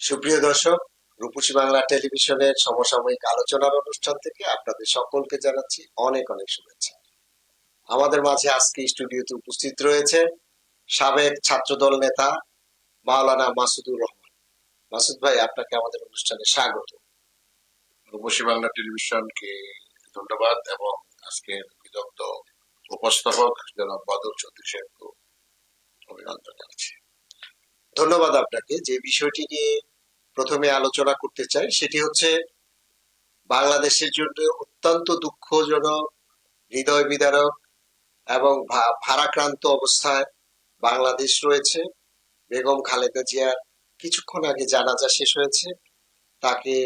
সুপ্রিয় দর্শক, রূপসী বাংলা টেলিভিশনের সমসাময়িক আলোচনার অনুষ্ঠান থেকে আপনাদের সকলকে জানাচ্ছি অনেক অনেক শুভেচ্ছা। আমাদের মাঝে আজকে স্টুডিওতে উপস্থিত রয়েছে সাবেক ছাত্রদল নেতা মাওলানা মাসুদুর রহমান। মাসুদ ভাই, আপনাকে আমাদের অনুষ্ঠানে স্বাগত। রূপসী বাংলা টেলিভিশনকে ধন্যবাদ এবং আজকের বিদগ্ধ উপস্থাপক জনাব বাদল চৌধুরী সাহেবকে অভিনন্দন জানাচ্ছি। ধন্যবাদ আপনাকে। যে বিষয়টি নিয়ে প্রথমে আলোচনা করতে চাই সেটি হচ্ছে বাংলাদেশের জন্য অত্যন্ত দুঃখজনক, হৃদয় বিদারক এবং ভারাক্রান্ত অবস্থায় বাংলাদেশ রয়েছে। বেগম খালেদা জিয়ার কিছুক্ষণ আগে জানাজা শেষ হয়েছে, তাকে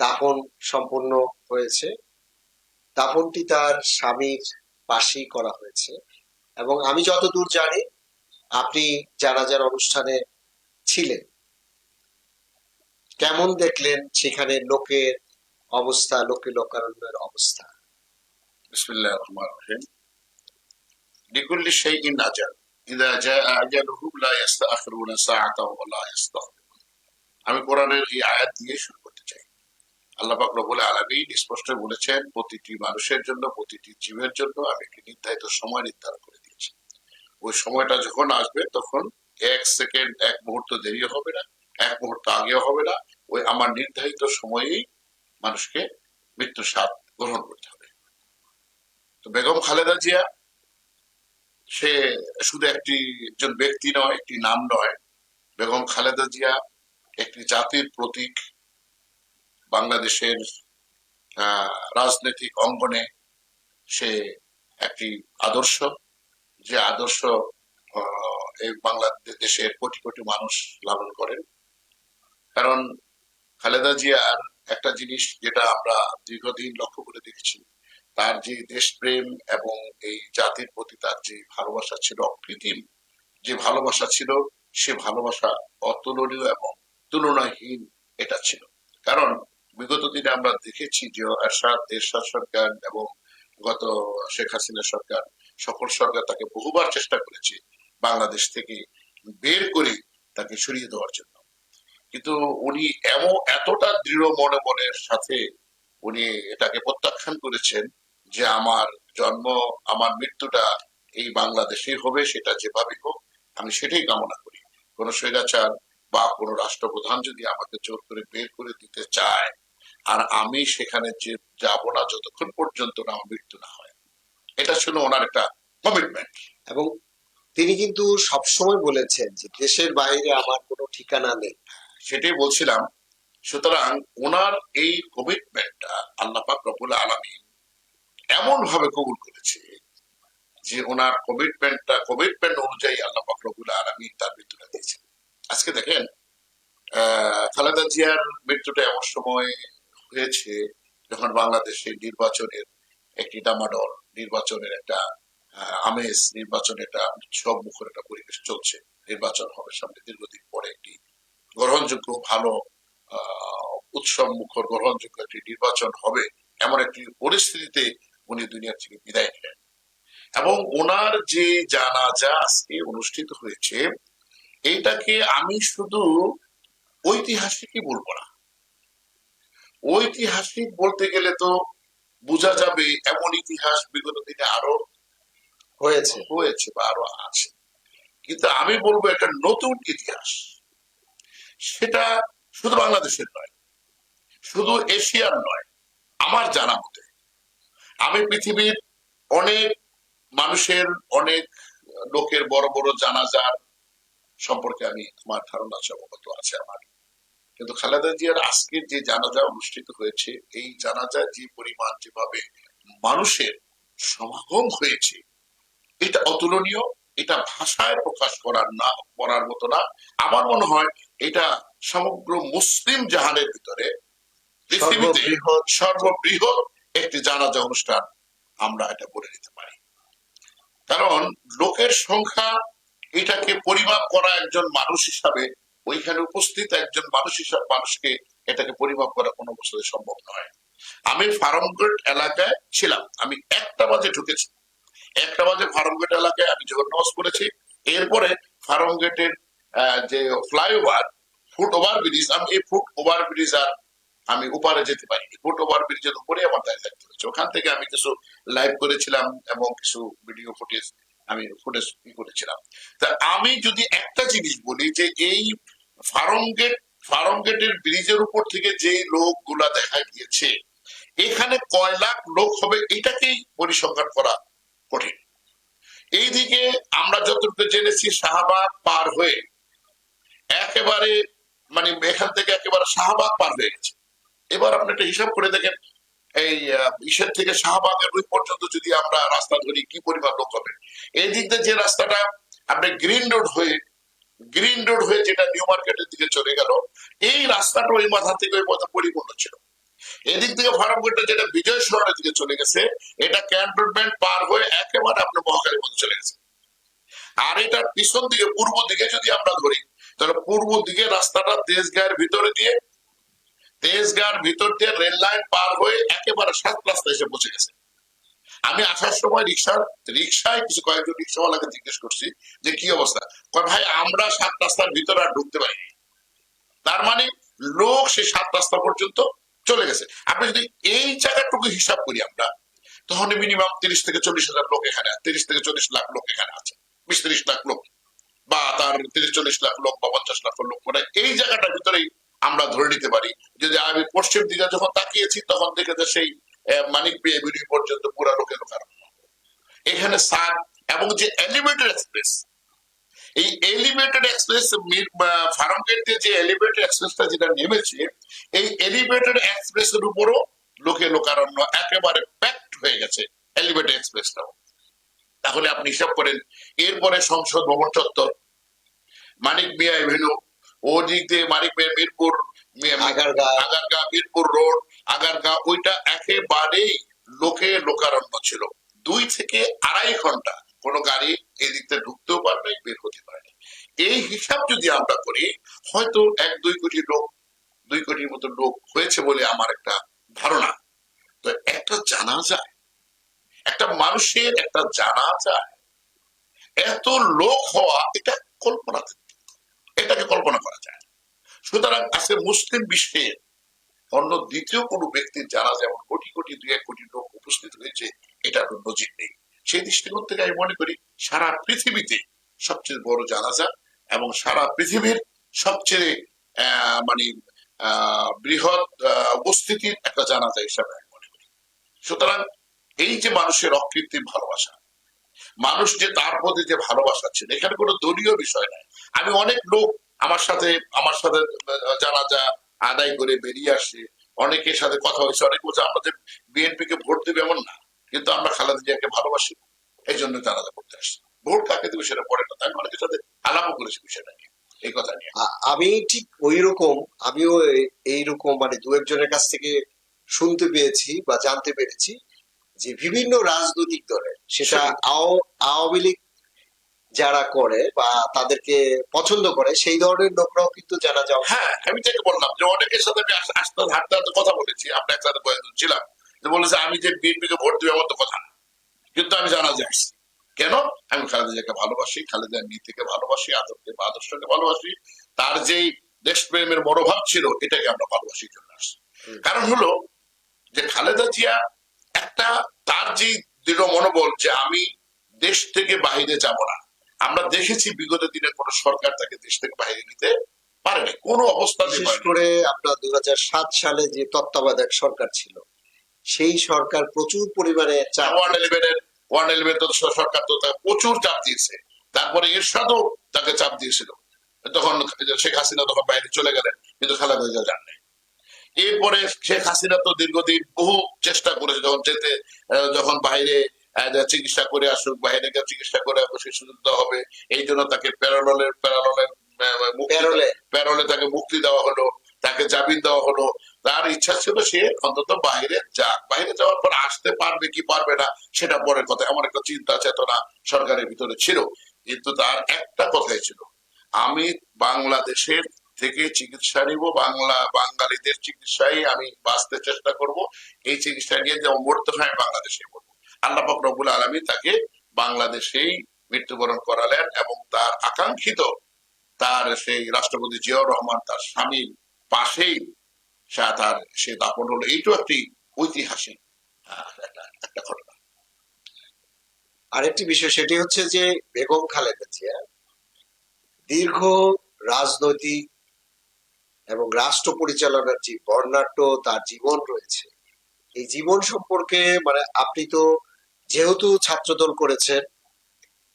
দাফন সম্পন্ন হয়েছে। দাফনটি তার স্বামীর পাশেই করা হয়েছে এবং আমি যতদূর জানি আপনি জানাজার অনুষ্ঠানে ছিলেন। কেমন দেখলেন সেখানে লোকের অবস্থা, লোকে লোকারণ্যের অবস্থা? বিসমিল্লাহির রহমানির রহিম। লিকুল্লি শাইইন আজাল, ইযা জাআ আজালুহু লা ইস্তাখিরুনা সাআতাও ওয়া লা ইস্তাকদিমুন। আমি কোরআনের এই আয়াত দিয়ে শুরু করতে চাই। আল্লাহ পাক রব্বুল আলামিন স্পষ্ট বলেছেন, প্রতিটি মানুষের জন্য, প্রতিটি জীবের জন্য আমি একটি নির্ধারিত সময় নির্ধারণ করে দিয়েছি। ওই সময়টা যখন আসবে তখন এক সেকেন্ড, এক মুহূর্ত দেরি হবে না, এক মুহূর্ত আগেও হবে না। ওই আমার নির্ধারিত সময়েই মানুষকে মৃত্যুর স্বাদ গ্রহণ করতে হবে। তো বেগম খালেদা জিয়া, সে শুধু একজন ব্যক্তি নয়, একটি নাম নয়। বেগম খালেদা জিয়া একটি জাতির প্রতীক। বাংলাদেশের রাজনৈতিক অঙ্গনে সে একটি আদর্শ, যে আদর্শ এই বাংলাদেশের কোটি কোটি মানুষ লালন করেন। কারণ খালেদা জিয়ার একটা জিনিস যেটা আমরা দীর্ঘদিন লক্ষ্য করে দেখেছি, তার যে দেশপ্রেম এবং এই জাতির প্রতি তার যে ভালোবাসা ছিল, অকৃত্রিম যে ভালোবাসা ছিল, সে ভালোবাসা অতুলনীয় এবং তুলনাহীন এটা ছিল। কারণ বিগত দিনে আমরা দেখেছি যে এরশাদ সরকার এবং গত শেখ হাসিনা সরকার, সকল সরকার তাকে বহুবার চেষ্টা করেছে বাংলাদেশ থেকে বের করে তাকে সরিয়ে দেওয়ার জন্য। কিন্তু উনি এতটা দৃঢ় মনের সাথে উনি এটাকে প্রত্যাখ্যান করেছেন যে আমার জন্ম, আমার মৃত্যুটা এই বাংলাদেশেই হবে, সেটা যেভাবে হোক আমি সেটাই কামনা করি। কোন স্বৈরাচার বা কোন রাষ্ট্রপ্রধান যদি আমাকে জোর করে বের করে দিতে চায়, আর আমি সেখানে যে যাব না যতক্ষণ পর্যন্ত না আমার মৃত্যু না হয়। এটা ছিল ওনার একটা কমিটমেন্ট। এবং তিনি কিন্তু সবসময় বলেছেন যে দেশের বাইরে আমার কোনো ঠিকানা নেই। সেটাই বলছিলাম। সুতরাং ওনার এই কমিটমেন্টটা আল্লাহ পাক রব্বুল আলামিন এমন ভাবে কবুল করেছে যে ওনার কমিটমেন্ট অনুযায়ী আল্লাহ পাক রব্বুল আলামিন তার মৃত্যুটা দিয়েছেন। আজকে দেখেন, খালেদা জিয়ার মৃত্যুটা এমন সময় হয়েছে যখন বাংলাদেশে নির্বাচনের একটি ডামাডোল, নির্বাচনের একটা আমেজ, নির্বাচনের একটা উৎসব মুখর একটা পরিবেশ চলছে। নির্বাচন হবে সামনে, দীর্ঘদিন পরে একটি গ্রহণযোগ্য, ভালো উৎসব মুখর গ্রহণযোগ্য একটি নির্বাচন হবে, এমন একটি পরিস্থিতিতে উনি দুনিয়া থেকে বিদায় নিলেন। এবং ওনার যে জানাজা আজকে অনুষ্ঠিত হয়েছে, এইটাকে আমি শুধু ঐতিহাসিকই বলবো না। ঐতিহাসিক বলতে গেলে তো বোঝা যাবে এমন ইতিহাস বিগত দিনে আরো হয়েছে বা আরো আছে, কিন্তু আমি বলবো একটা নতুন ইতিহাস। সেটা শুধু বাংলাদেশের নয়, শুধু এশিয়ার নয়। আমার জানা মতে আমি পৃথিবীর অনেক মানুষের, অনেক লোকের বড় বড় জানাজার সম্পর্কে আমার ধারণা আছে, অবগত আছে আমার। কিন্তু খালেদা জিয়ার আজকের যে জানাজা অনুষ্ঠিত হয়েছে, এই জানাজা যে পরিমাণ, যেভাবে মানুষের সমাগম হয়েছে, এটা অতুলনীয়। এটা ভাষায় প্রকাশ করার মতো না। আমার মনে হয় এটা সমগ্র মুসলিম জাহানের ভিতরে পৃথিবীতে সর্ববৃহৎ একটি জানাজা অনুষ্ঠান আমরা এটা বলে নিতে পারি। কারণ লোকের সংখ্যা, এটাকে পরিমাপ করা একজন মানুষ হিসাবে, ওইখানে উপস্থিত একজন মানুষকে এটাকে পরিমাপ করা কোনো অবস্থায় সম্ভব নয়। আমি ফার্মগেট এলাকায় ছিলাম, আমি 1টা বাজে ঢুকেছি। 1টা বাজে ফার্মগেট এলাকায় আমি জোহর নামাজ পড়েছি। এরপরে ফার্মগেটের যে ফ্লাইওভার, ফুট ওভার ব্রিজ, আমি এই ফুট ওভার ব্রিজ আর আমি উপরে যেতে পারিনি, ফুট ওভার ব্রিজের উপরে আমার দাঁড়িয়ে থাকতে হয়েছে। ওখান থেকে আমি কিছু লাইভ করেছিলাম এবং কিছু ভিডিও ফুটেজ আমি ফুটেজ করেছিলাম। তা আমি যদি একটা জিনিস বলি যে এই ফার্মগেট ফার্মগেটের ব্রিজের উপর থেকে যে লোকগুলা দেখা গিয়েছে, এখানে কয় লাখ লোক হবে এটাকেই পরিসংখ্যান করা কঠিন। এইদিকে আমরা যতটুকু জেনেছি শাহবাগ পার হয়ে একেবারে মানে এখান থেকে একেবারে শাহবাগ পার হয়ে গেছে। এবার আপনি একটা হিসাব করে দেখেন, এই ইসের থেকে শাহবাগের ওই পর্যন্ত যদি আমরা রাস্তা ধরি কি পরিমাণ লোক হবে। এই দিক দিয়ে যে রাস্তাটা আপনি গ্রিন রোড হয়ে যেটা নিউ মার্কেটের দিকে চলে গেল, এই রাস্তাটা ওই মাথা থেকে ওই মাথা পরিপূর্ণ ছিল। এদিক থেকে ফার্মগেটটা যেটা বিজয় শহরের দিকে চলে গেছে, এটা ক্যান্টনমেন্ট পার হয়ে একেবারে আপনার মহাখালীর মধ্যে চলে গেছে। আর এটার পিছন দিকে পূর্ব দিকে যদি আমরা ধরি, তাহলে পূর্ব দিকে রাস্তাটা তেজগাঁয়ের ভিতর দিয়ে রেল লাইন পার হয়ে একেবারে 7 রাস্তা এসে পৌঁছে গেছে। আমি আসার সময় রিক্সায় কিছু কয়েকজন রিক্সাওয়ালাকে জিজ্ঞেস করছি যে কি অবস্থা, কয় ভাই আমরা 7 রাস্তার ভিতরে আর ঢুকতে পারিনি। তার মানে লোক সে 7 রাস্তা পর্যন্ত চলে গেছে। আপনি যদি এই জায়গাটুকু হিসাব করি আমরা, তখন মিনিমাম 30 থেকে 40 হাজার লোক এখানে, 30 থেকে 40 লাখ লোক এখানে আছে, 20-30 লাখ লোক বা তার 30-40 লাখ লোক বা 50 লাখ লোক, মানে এই জায়গাটার ভিতরেই আমরা ধরে নিতে পারি। যদি আমি পশ্চিম দিকে যখন তাকিয়েছি তখন দেখে যে সেই মানিক বিয়ে পর্যন্ত পুরা লোকের কারণ এখানে সার এবং যে এলিভেটেড এক্সপ্রেস, এই এলিভেটেড এক্সপ্রেস ফার্মগেট দিয়ে যে এলিভেটেড এক্সপ্রেসটা যেটা নেমেছে, এই এলিভেটেড এক্সপ্রেস এর উপরও লোকারণ্য একেবারে প্যাকড হয়ে গেছে এলিভেটেড এক্সপ্রেসটাও। তাহলে আপনি হিসাব করেন, এরপরে সংসদ ভবন চত্বর, মানিক মিয়া এভিনিউ, ওদিক দিয়ে মানিক মিয়া মিরপুর, আগারগাঁ মিরপুর রোড, আগারগাঁ, ওইটা একেবারেই লোকারণ্য ছিল। 2 থেকে 2.5 ঘন্টা কোনো গাড়ি এদিক থেকে ঢুকতেও পারবে, বের হতে পারবে। এই হিসাব যদি আমরা করি, হয়তো 1-2 কোটি লোক, 2 কোটির মতো লোক হয়েছে বলে আমার একটা ধারণা। তো একটা মানুষের একটা জানাজায় এত লোক হওয়া, এটাকে কল্পনা করা যায়। সুতরাং আজকে মুসলিম বিশ্বের অন্য দ্বিতীয় কোনো ব্যক্তির যারা যেমন কোটি কোটি 2-1 কোটি লোক উপস্থিত হয়েছে, এটার নজির নেই। সেই দৃষ্টিকোণ থেকে আমি মনে করি সারা পৃথিবীতে সবচেয়ে বড় জানাজা এবং সারা পৃথিবীর সবচেয়ে মানে বৃহৎ উপস্থিতির একটা জানাজা হিসাবে আমি মনে করি। সুতরাং এই যে মানুষের অকৃত্রিম ভালোবাসা, মানুষ যে তার প্রতি যে ভালোবাসা ছিল, এখানে কোনো দলীয় বিষয় নাই। আমি অনেক লোক আমার সাথে জানাজা আদায় করে বেরিয়ে আসে, অনেকের সাথে কথা হয়েছে, অনেক বলছে আমরা যে বিএনপি কে ভোট দেবে এমন না, কিন্তু আমরা খালেদা জিয়াকে ভালোবাসি, এই জন্য জানাজা করতে আসছি। ভোট কাকে দেবে সেটা পরে কথা। আমি অনেকের সাথে আলাপও করেছি বিষয়টা নিয়ে, এই কথা নিয়ে। আমি ঠিক ওই রকম, আমিও এইরকম মানে 2-1 জনের কাছ থেকে শুনতে পেয়েছি বা জানতে পেরেছি যে বিভিন্ন রাজনৈতিক দলের, সেটা আওয়ামী লীগ যারা করে বা তাদেরকে পছন্দ করে, সেই ধরনের লোকরাও কিন্তু জানা যাও। হ্যাঁ, আমি যেটা বললাম যে অনেকের সাথে আমি আস্তে হাঁটতে হাঁটতে কথা বলেছি, আমরা একসাথে কয়েকজন ছিলাম, যে বলেছে আমি যে বিএনপি কে ভোট দেবো এমন তো কথা না, কিন্তু আমি জানা যাচ্ছি কেন, আমি খালেদা জিয়াকে ভালোবাসি, খালেদার নীতিকে ভালোবাসি, আদর্শকে ভালোবাসি, তার যেই দেশপ্রেমের মনোভাব ছিল এটাকে আমরা ভালোবাসির জন্য আসছি। কারণ হলো যে খালেদা জিয়া একটা, তার যে দৃঢ় মনোবল যে আমি দেশ থেকে বাইরে যাব না। আমরা দেখেছি বিগত দিনে কোন সরকার তাকে দেশ থেকে বাইরে নিতে পারেনি, কোনো অবস্থা। বিশেষ করে আপনার 2007 সালে যে তত্ত্বাবধায়ক সরকার ছিল, সেই সরকার প্রচুর পরিমাণে 111 তো সরকার তো তাকে প্রচুর চাপ দিয়েছে। তারপরে এরশাদও তাকে চাপ দিয়েছিল, তখন শেখ হাসিনা তখন বাইরে চলে গেলেন, কিন্তু খালেদা জিয়া যান নাই। এরপরে শেখ হাসিনা তো দীর্ঘদিন বহু চেষ্টা করেছে, যখন বাইরে চিকিৎসা করে আসুক, বাইরে চিকিৎসা করে সে সুযোগ দেওয়া হবে, এই জন্য তাকে প্যারোলে তাকে মুক্তি দেওয়া হলো, তাকে জামিন দেওয়া হলো। তার ইচ্ছা ছিল সে অন্তত বাইরে যাক, বাইরে যাওয়ার পর আসতে পারবে কি পারবে না সেটা পরের কথা, এমন একটা চিন্তা চেতনা সরকারের ভিতরে ছিল। কিন্তু তার একটা কথাই ছিল, আমি বাংলাদেশের থেকে চিকিৎসা নিব, বাঙালিদের চিকিৎসায় আমি বাঁচতে চেষ্টা করব, এই চিকিৎসা নিয়ে যেমন মরতে হয় বাংলাদেশে মরবো। আল্লাহ পাক রব্বুল আলামিন তাকে বাংলাদেশেই মৃত্যুবরণ করালেন এবং তার আকাঙ্ক্ষিত তার সেই রাষ্ট্রপতি জিয়াউর রহমান তার স্বামীর পাশেই সে দাপন হলো। এইটাও একটি ঐতিহাসিক একটা ঘটনা। আরেকটি বিষয় সেটি হচ্ছে যে বেগম খালেদা জিয়া দীর্ঘ রাজনৈতিক এবং রাষ্ট্র পরিচালনার যে বর্ণাঢ্য তার জীবন রয়েছে, এই জীবন সম্পর্কে মানে আপনি তো যেহেতু ছাত্রদল করেছেন,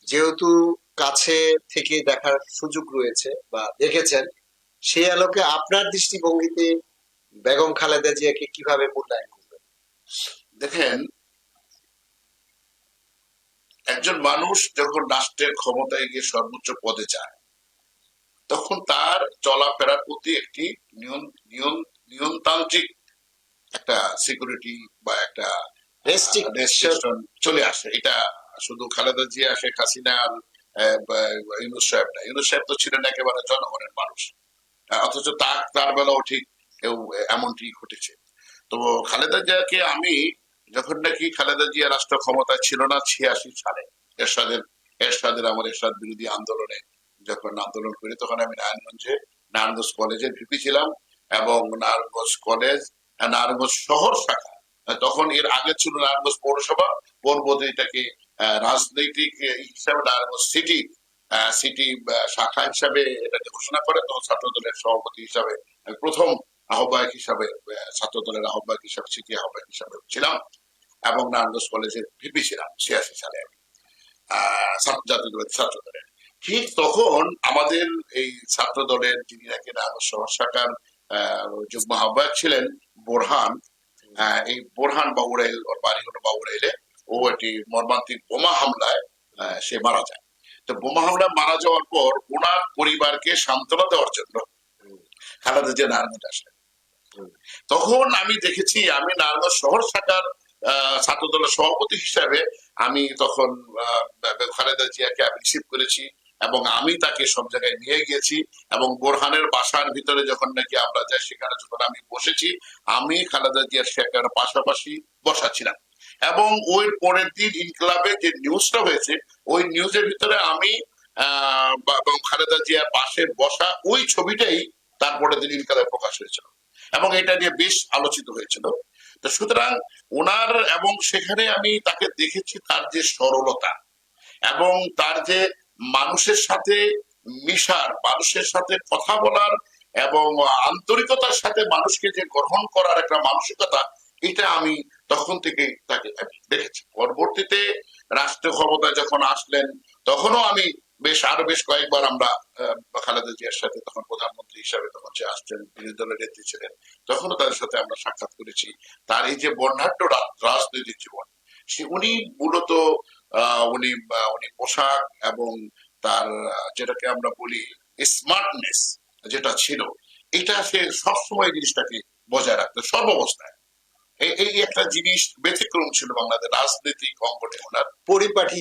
যেহেতু কাছে থেকে দেখার সুযোগ রয়েছে বা দেখেছেন, সেই আলোকে আপনার দৃষ্টিভঙ্গিতে বেগম খালেদা জিয়াকে কিভাবে মূল্যায়ন করবেন? দেখেন, একজন মানুষ যখন রাষ্ট্রের ক্ষমতায় গিয়ে সর্বোচ্চ পদে যায়, তখন তার চলাফেরার প্রতি একটি নিয়মতান্ত্রিক একটা সিকিউরিটি বা একটা রেস্ট্রিকশন চলে আসে। এটা শুধু খালেদা জিয়া, শেখ হাসিনা আর ইউনূস সাহেব না। ইউনূস সাহেব তো ছিলেন একেবারে জনগণের মানুষ, অথচ তার বেলাও ঠিক এমনটি ঘটেছে। তো খালেদা জিয়াকে আমি, যখন নাকি খালেদা জিয়া রাষ্ট্র ক্ষমতায় ছিল না 86 সালে এরশাদের আমার এরশাদ বিরোধী আন্দোলনে যখন আন্দোলন করি, তখন আমি নারায়ণগঞ্জ কলেজের ভিপি ছিলাম, এবং নারায়ণগঞ্জ শহর শাখা, তখন এর আগে ছিল নারায়ণগঞ্জ পৌরসভা, পরবর্তী এটাকে রাজনৈতিক হিসাবে নারায়ণগঞ্জ সিটি শাখা হিসাবে এটাকে ঘোষণা করে। তখন ছাত্র দলের সভাপতি হিসাবে প্রথম আহ্বায়ক হিসাবে, ছাত্র দলের আহ্বায়ক হিসাবে, সিটি আহ্বায়ক হিসাবে ছিলাম, এবং নারায়ণগঞ্জ কলেজের ভিপি ছিলাম 86 সালে আমি জাতীয় ছাত্র দলের। ঠিক তখন আমাদের এই ছাত্র দলের যিনি নাকি নারায়ণগঞ্জ শহর শাখার যুগ্ম আহ্বায়ক ছিলেন বোরহান, এই বোরহান বাউরাইল, ওর বাড়ি হলো বাউরাইলে, ও একটি মর্মান্তিক বোমা হামলায় সে মারা যায়। তো বোমা হামলা মারা যাওয়ার পর ওনার পরিবারকে সান্ত্বনা দেওয়ার জন্য খালেদা জিয়া নারায়ণগঞ্জ আসেন। তখন আমি দেখেছি, আমি নারায়ণগঞ্জ শহর শাখার ছাত্র দলের সভাপতি হিসাবে আমি তখন খালেদা জিয়াকে আমি রিসিভ করেছি, এবং আমি তাকে সব জায়গায় নিয়ে গিয়েছি, এবং বোরহানের বাসার ভিতরে যখন নাকি আমরা যাই, সেখানে যখন আমি বসেছি, আমি খালেদা জিয়ার সেখানে পাশাপাশি বসা ছিলাম। এবং ওই পরের দিন ইনকিলাবে যে নিউজটা হয়েছে, ওই নিউজের ভিতরে আমি এবং খালেদা জিয়ার পাশে বসা ওই ছবিটাই তারপরে দিন ইনকিলাবে প্রকাশ হয়েছিল, এবং এটা নিয়ে বেশ আলোচিত হয়েছিল। তো সুতরাং ওনার, এবং সেখানে আমি তাকে দেখেছি তার যে সরলতা এবং তার যে মানুষের সাথে মিশার, মানুষের সাথে কথা বলার এবং আন্তরিকতার সাথে মানুষকে যে গ্রহণ করার একটা মানসিকতা, এটা আমি তখন থেকে তাকে দেখেছি। পরবর্তীতে রাষ্ট্র ক্ষমতায় যখন আসলেন, তখনও আমি আরো বেশ কয়েকবার আমরা খালেদা জিয়ার সাথে, তখন প্রধানমন্ত্রী হিসাবে তখন যে আসছেন, বিরোধী দলের নেত্রী ছিলেন, তখনও তাদের সাথে আমরা সাক্ষাৎ করেছি। তার এই যে বর্ণাঢ্য রাজনৈতিক জীবন, উনি মূলত উনি পোশাক এবং তার যেটাকে আমরা বলি স্মার্টনেস যেটা ছিল, এটা সে সবসময় জিনিসটাকে বজায় রাখতো সর্বাবস্থায়। এই একটা জিনিস ব্যতিক্রম ছিল বাংলাদেশ রাজনৈতিক অঙ্গনে। ওনার পরিপাটি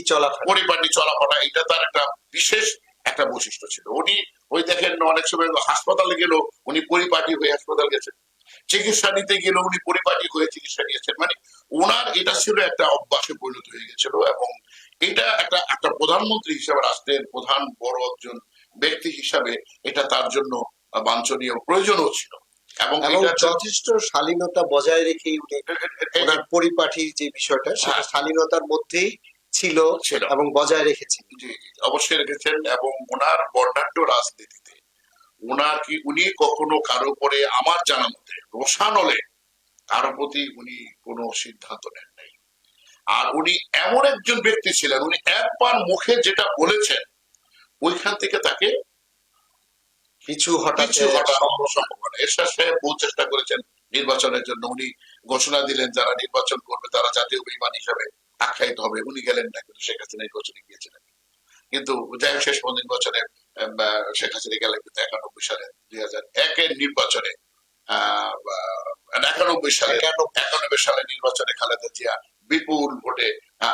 চলাফেরা, এটা তার একটা বিশেষ একটা বৈশিষ্ট্য ছিল। উনি ওই দেখেন, অনেক সময় হাসপাতালে গেলেও উনি পরিপাটি হয়ে হাসপাতাল গেছেন, চিকিৎসা নিতে গেলে উনি পরিপাটি হয়ে চিকিৎসা নিয়েছেন। মানে ওনার এটা ছিল একটা অভ্যাসে পরিণত হয়ে গেছিল, এবং এটা একটা প্রধানমন্ত্রী হিসাবে, রাষ্ট্রের প্রধান বড় একজন ব্যক্তি হিসাবে এটা তার জন্য বাঞ্ছনীয় প্রয়োজনও ছিল। এবং যথেষ্ট শালীনতা বজায় রেখে উনি ওনার পরিপাটির যে বিষয়টা, সেটা শালীনতার মধ্যেই ছিল এবং বজায় রেখেছেন। অবশ্যই রেখেছেন। এবং ওনার বর্ণাঢ্য রাজনীতিতে উনি কখনো কারো উপরে, আমার জানা মতে রোষানলে কারো প্রতি উনি কোনো সিদ্ধান্ত নেন নাই। আর উনি এমন একজন ব্যক্তি ছিলেন, উনি একবার মুখে যেটা বলেছেন, ওইখান থেকে তাকে পিছু হটা সম্ভব না। এরশাদ সাহেব বহু চেষ্টা করেছেন নির্বাচনের জন্য। উনি ঘোষণা দিলেন যারা নির্বাচন করবে তারা জাতীয় বেঈমান হিসাবে আখ্যায়িত হবে। উনি গেলেন না, কিন্তু শেখ হাসিনা নির্বাচনে গিয়েছিলেন। কিন্তু যাই হোক, শেষ পর্যন্ত নির্বাচনে শেখ হাসিনা গেলেন, কিন্তু 91 সালে 2001-এর নির্বাচনে 91 সালে নির্বাচনে খালেদা জিয়া বিপুল ভোটে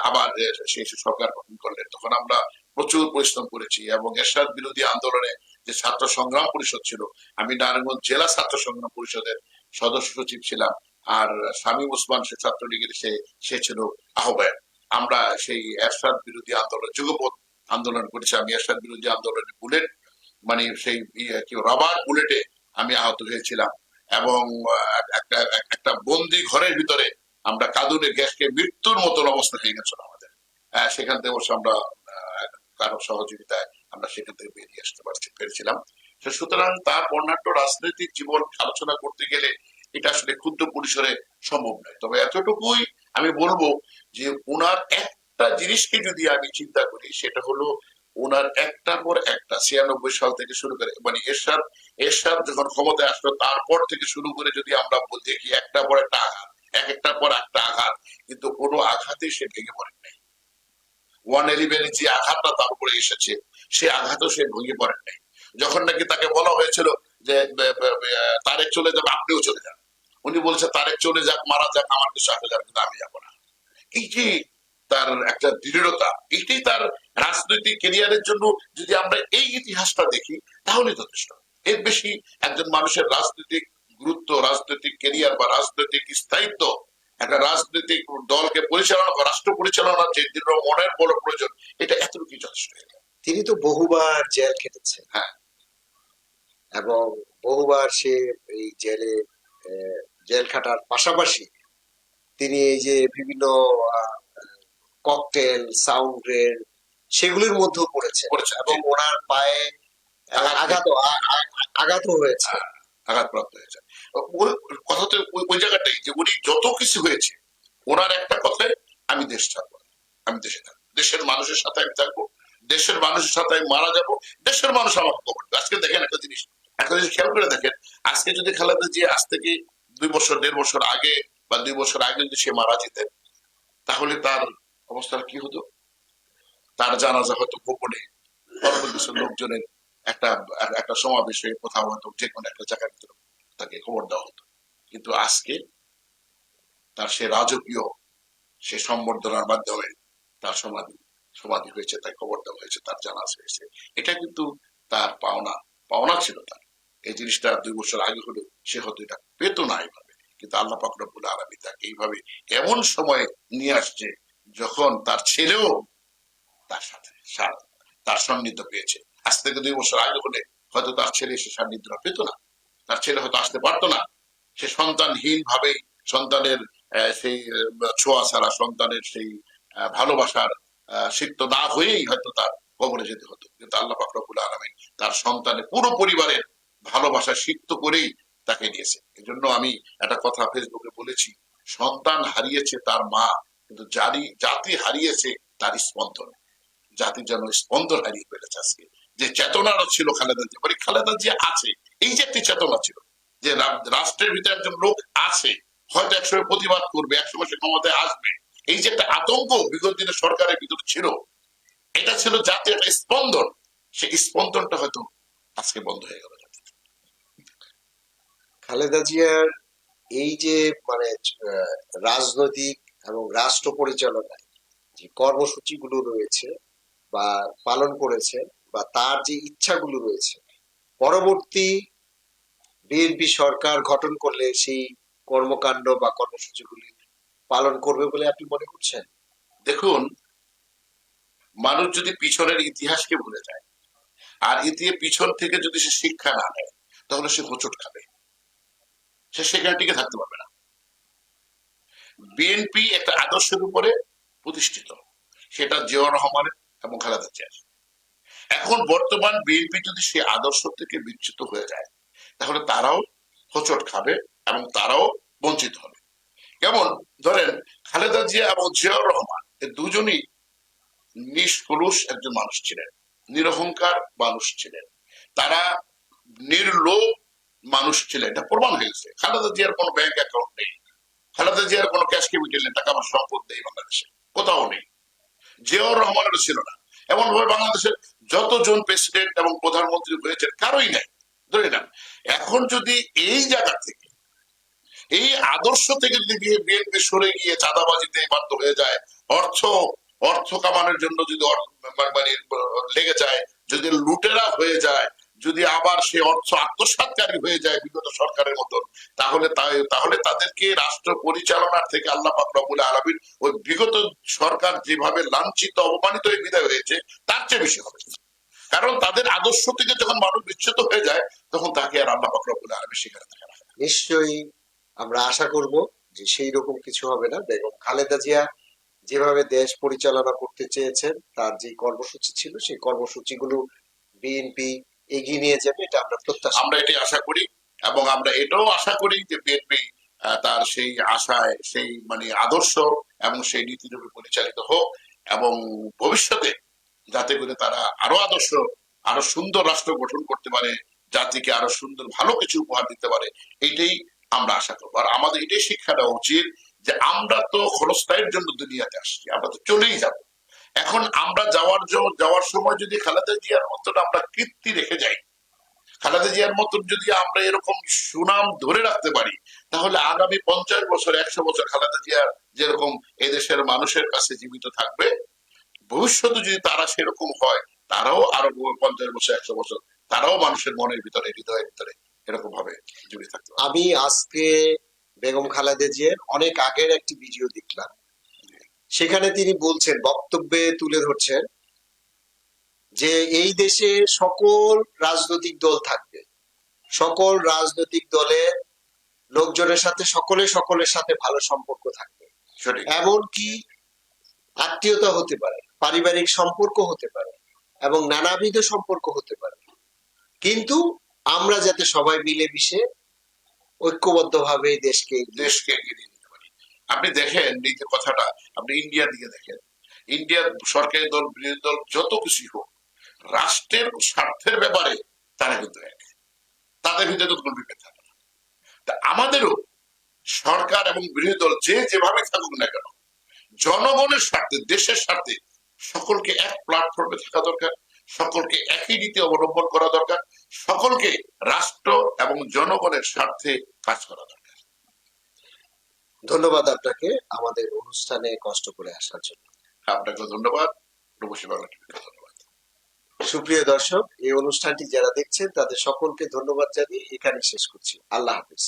আবার সেই সরকার গঠন করলেন। তখন আমরা প্রচুর পরিশ্রম করেছি, এবং এরশাদ বিরোধী আন্দোলনে যে ছাত্র সংগ্রাম পরিষদ ছিল, আমি নারায়ণগঞ্জ জেলা ছাত্র সংগ্রাম পরিষদের সদস্য সচিব ছিলাম, আর শামীম ওসমান সে ছাত্রলীগের সে ছিল আহ্বায়ক। আমরা সেই এরশাদ বিরোধী আন্দোলন, যুগপৎ আন্দোলন করেছি। আমি এরশাদ বিরোধী আন্দোলনে বুলেট মানে সেই কি রাবার বুলেটে আমি আহত হয়েছিলাম, এবং একটা একটা বন্দি ঘরের ভিতরে আমরা কাঁদুনে গ্যাসকে মৃত্যুর মতন অবস্থা হয়ে গেছিল আমাদের। সেখান থেকে অবশ্য আমরা কারো সহযোগিতায় আমরা সেখান থেকে বেরিয়ে আসতে পেরেছিলাম। সুতরাং তার বর্ণাঢ্য রাজনৈতিক জীবন আলোচনা করতে গেলে এটা আসলে ক্ষুদ্র পরিসরে সম্ভব নয়। তবে এতটুকুই আমি বলবো যে ওনার একটা জিনিসকে যদি আমি চিন্তা করি, সেটা হলো ওনার একটার পর একটা 96 সাল থেকে শুরু করে, মানে এরশাদ এরশাদ যখন ক্ষমতায় আসলো তারপর থেকে শুরু করে যদি আমরা দেখি একটার পর একটা আঘাত, একটার পর একটা আঘাত, কিন্তু কোনো আঘাতে সে ভেঙে পড়েন নাই। 111 যে আঘাতটা তার উপরে এসেছে, সে আঘাতও সে ভেঙে পড়েন নাই। যখন নাকি তাকে বলা হয়েছিল যে তারেক চলে যাবে, আপনিও চলে যান, উনি বলছে তারেক চলে যাক, মারা যাক, আমার কিছু আসে যাবে, কিন্তু আমি যাবো না। এই যে তার একটা দৃঢ়তা, এইটাই তার রাজনৈতিক ক্যারিয়ারের জন্য যদি আমরা এই ইতিহাসটা দেখি তাহলে যথেষ্ট। এর বেশি একজন মানুষের রাজনৈতিক গুরুত্ব, রাজনৈতিক ক্যারিয়ার বা রাজনৈতিক স্থায়িত্ব, একটা রাজনৈতিক দলকে পরিচালনা বা রাষ্ট্র পরিচালনার যে দৃঢ় মনের বড় প্রয়োজন, এটা এতটুকু যথেষ্ট। তিনি তো বহুবার জেল খেটেছেন। হ্যাঁ। এবং বহুবার সে এই জেলে জেল খাটার পাশাপাশি তিনি এই যে বিভিন্ন ককটেল, সাউন্ড গ্রেড, সেগুলির মধ্যেও পড়েছেন এবং ওনার পায়ে আঘাতও হয়েছে, আঘাতপ্রাপ্ত হয়েছে। কথা তো ওই জায়গাটাই যে উনি যত কিছু হয়েছে, ওনার একটা কথাই, আমি দেশ ছাড়বো, আমি দেশে থাকবো, দেশের মানুষের সাথে আমি থাকবো, দেশের মানুষের সাথে আমি মারা যাবো, দেশের মানুষ আমাকে কবর দেবে। আজকে দেখেন একটা জিনিস খেয়াল করে দেখেন, আজকে যদি খালেদা জিয়া আজ থেকে 2 বছর 1.5 বছর আগে বা 2 বছর আগে যদি সে মারা যেতেন, তাহলে তার অবস্থা কি হতো? তার জানাজা হয়তো গোপনে অল্প কিছু লোকজনের একটা একটা সমাবেশে কোথাও হয়তো যে কোনো একটা জায়গার ভিতরে তাকে খবর দেওয়া হতো। কিন্তু আজকে তার সে রাজকীয় সে সম্বর্ধনার মাধ্যমে তার সমাধি হয়েছে, তাই খবর দেওয়া হয়েছে, তার জানাজা হয়েছে। এটা কিন্তু তার পাওনা পাওনা ছিল তার। এই জিনিসটা 2 বছর আগে হলেও সে হয়তো এটা পেত না এইভাবে, কিন্তু আল্লাহ পাক রব্বুল আলামিন তাকে এইভাবে এমন সময় নিয়ে আসছে যখন তার ছেলেও তার সাথে তার সান্নিধ্য পেয়েছে। আজ থেকে 2 বছর আগে হলে হয়তো তার ছেলে সে সান্নিধ্য পেত না, তার ছেলে হয়তো আসতে পারতো না। সে সন্তানহীন ভাবেই, সন্তানের সেই ছোঁয়া ছাড়া, সন্তানের সেই ভালোবাসার সিক্ত না হয়েই হয়তো তার কবরে যেতে হতো। কিন্তু আল্লাহ পাক রব্বুল আলামিন তার সন্তানের পুরো পরিবারের ভালোবাসা সিক্ত করেই তাকে নিয়েছে। এই জন্য আমি একটা কথা ফেসবুকে বলেছি, সন্তান হারিয়েছে তার মা, কিন্তু জাতি হারিয়েছে তার স্পন্দন। জাতি যেন স্পন্দন হারিয়ে ফেলেছে আজকে। যে চেতনাটা ছিল খালেদা জিয়া, মানে খালেদা জিয়া আছে, এই যে একটি চেতনা ছিল যে রাষ্ট্রের ভিতরে একজন লোক আছে, হয়তো একসময় প্রতিবাদ করবে, একসময় সে ক্ষমতায় আসবে, এই যে একটা আতঙ্ক বিগত দিনে সরকারের ভিতরে ছিল, এটা ছিল জাতীয় একটা স্পন্দন। সেই স্পন্দনটা হয়তো আজকে বন্ধ হয়ে গেল। খালেদা জিয়ার এই যে মানে রাজনৈতিক এবং রাষ্ট্র পরিচালনায় যে কর্মসূচিগুলো রয়েছে বা পালন করেছে, বা তার যে ইচ্ছাগুলো রয়েছে, পরবর্তী বিএনপি সরকার গঠন করলে সেই কর্মকাণ্ড বা কর্মসূচিগুলি পালন করবে বলে আপনি মনে করছেন? দেখুন, মানুষ যদি পিছনের ইতিহাসকে ভুলে যায় আর পিছন থেকে যদি সে শিক্ষা না নেয়, তাহলে সে হোঁচট খাবে, সে সেখানে টিকে থাকতে পারবে না। বিএনপি একটা আদর্শের উপরে প্রতিষ্ঠিত, সেটা জিয়াউর রহমানের এবং খালেদা জিয়ার। এখন বর্তমান বিএনপি যদি সে আদর্শ থেকে বিচ্যুত হয়ে যায়, তাহলে তারাও হোঁচট খাবে এবং তারাও বঞ্চিত হবে। যেমন ধরেন, খালেদা জিয়া এবং জিয়াউর রহমান এই দুজনই নিষ্কলুষ একজন মানুষ ছিলেন, নিরহংকার মানুষ ছিলেন, তারা নির্লোভ মানুষ ছিলেন, এটা প্রমাণ হয়েছে। খালেদা জিয়ার কোনো ব্যাংক অ্যাকাউন্ট নেই, খালেদা জিয়ার কোনো ক্যাশ ক্যাপিটাল নেই, টাকা আমার সম্পদ নেই, বাংলাদেশে কোথাও নেই। জিয়াউর রহমানের ছিল না। এমন ভাবে বাংলাদেশের যতজন প্রেসিডেন্ট এবং প্রধানমন্ত্রী হয়েছেন কারোই নাই, ধরে নেন। এখন যদি এই জায়গা থেকে, এই আদর্শ থেকে যদি বিএনপি সরে গিয়ে চাঁদাবাজিতে বাধ্য হয়ে যায়, অর্থ কামানোর জন্য যদি মানে লেগে যায়, যদি লুটেরা হয়ে যায়, যদি আবার সে অর্থ আত্মসাৎকারী হয়ে যায় বিগত সরকারের মতন, তাহলে তাদেরকে রাষ্ট্র পরিচালনার থেকে আল্লাহ পাক রব্বুল আলামিন ওই বিগত সরকার যেভাবে লাঞ্ছিত অপমানিত হয়ে বিদায় হয়েছে, তার চেয়ে বেশি হবে। কারণ তাদের আদর্শ থেকে যখন মানুষ বিচ্যুত হয়ে যায় তখন তাকে আর আল্লাহ পাক রব্বুল আলামিন সেখানে থাকে না। নিশ্চয়ই আমরা আশা করব যে সেই রকম কিছু হবে না। বেগম খালেদা জিয়া যেভাবে দেশ পরিচালনা করতে চেয়েছেন, তার যে কর্মসূচি ছিল সেই কর্মসূচিগুলো বিএনপি এগিয়ে নিয়ে যাবে, এটা আমরা প্রত্যাশা আমরা এটাই আশা করি, এবং আমরা এটাও আশা করি যে বিএনপি তার সেই আশায়, সেই মানে আদর্শ এবং সেই নীতিরূপে পরিচালিত হোক, এবং ভবিষ্যতে যাতে করে তারা আরো আদর্শ, আরো সুন্দর রাষ্ট্র গঠন করতে পারে, জাতিকে আরো সুন্দর ভালো কিছু উপহার দিতে পারে, এইটাই আমরা আশা করবো। আর আমাদের এটাই শিক্ষা দেওয়া উচিত যে আমরা তো ক্ষণস্থায়ীর জন্য দুনিয়াতে আসছি, আমরা তো চলেই যাব। এখন আমরা যাওয়ার সময় যদি খালেদা জিয়ার মতন আমরা কীর্তি রেখে যাই, খালেদা জিয়ার মতন যদি আমরা এরকম সুনাম ধরে রাখতে পারি, তাহলে আগামী 50 বছর 100 বছর খালেদা জিয়ার যেরকম এদেশের মানুষের কাছে জীবিত থাকবে, ভবিষ্যতে যদি তারা সেরকম হয়, তারাও আরো 50 বছর 100 বছর তারাও মানুষের মনের ভিতরে, হৃদয়ের ভিতরে এরকম ভাবে জুড়ে থাকতে পারবে। আমি আজকে বেগম খালেদা জিয়ার অনেক আগের একটি ভিডিও দেখলাম, সেখানে তিনি বলছেন, বক্তব্যে তুলে ধরছেন যে এই দেশে সকল রাজনৈতিক দল থাকবে, সকল রাজনৈতিক দলের লোকজনের সাথে সকলের সাথে ভালো সম্পর্ক থাকবে, সঠিক। এমনকি আত্মীয়তা হতে পারে, পারিবারিক সম্পর্ক হতে পারে এবং নানাবিধ সম্পর্ক হতে পারে, কিন্তু আমরা যাতে সবাই মিলেমিশে ঐক্যবদ্ধভাবে এই দেশকে দেশকে এগিয়ে নিয়ে যেতে পারি। আপনি দেখেন এই যে কথাটা, আপনি ইন্ডিয়ার দিকে দেখেন, ইন্ডিয়ার সরকারি দল বিরোধী দল যত কিছু হোক, রাষ্ট্রের স্বার্থের ব্যাপারে তারা কিন্তু এক, তাদের ভিতরে তো কোনো বিভেদ থাকে না। তা আমাদেরও সরকার এবং বিরোধী দল যে যেভাবে থাকুক না কেন, জনগণের স্বার্থে, দেশের স্বার্থে সকলকে এক প্ল্যাটফর্মে থাকা দরকার, সকলকে একই নীতি অবলম্বন করা দরকার, সকলকে রাষ্ট্র এবং জনগণের স্বার্থে কাজ করা দরকার। ধন্যবাদ আপনাকে আমাদের অনুষ্ঠানে কষ্ট করে আসার জন্য। আপনাকে ধন্যবাদ, রূপসী বাংলা টিভিকে ধন্যবাদ। সুপ্রিয় দর্শক, এই অনুষ্ঠানটি যারা দেখছেন তাদের সকলকে ধন্যবাদ জানিয়ে এখানে শেষ করছি। আল্লাহ হাফিজ।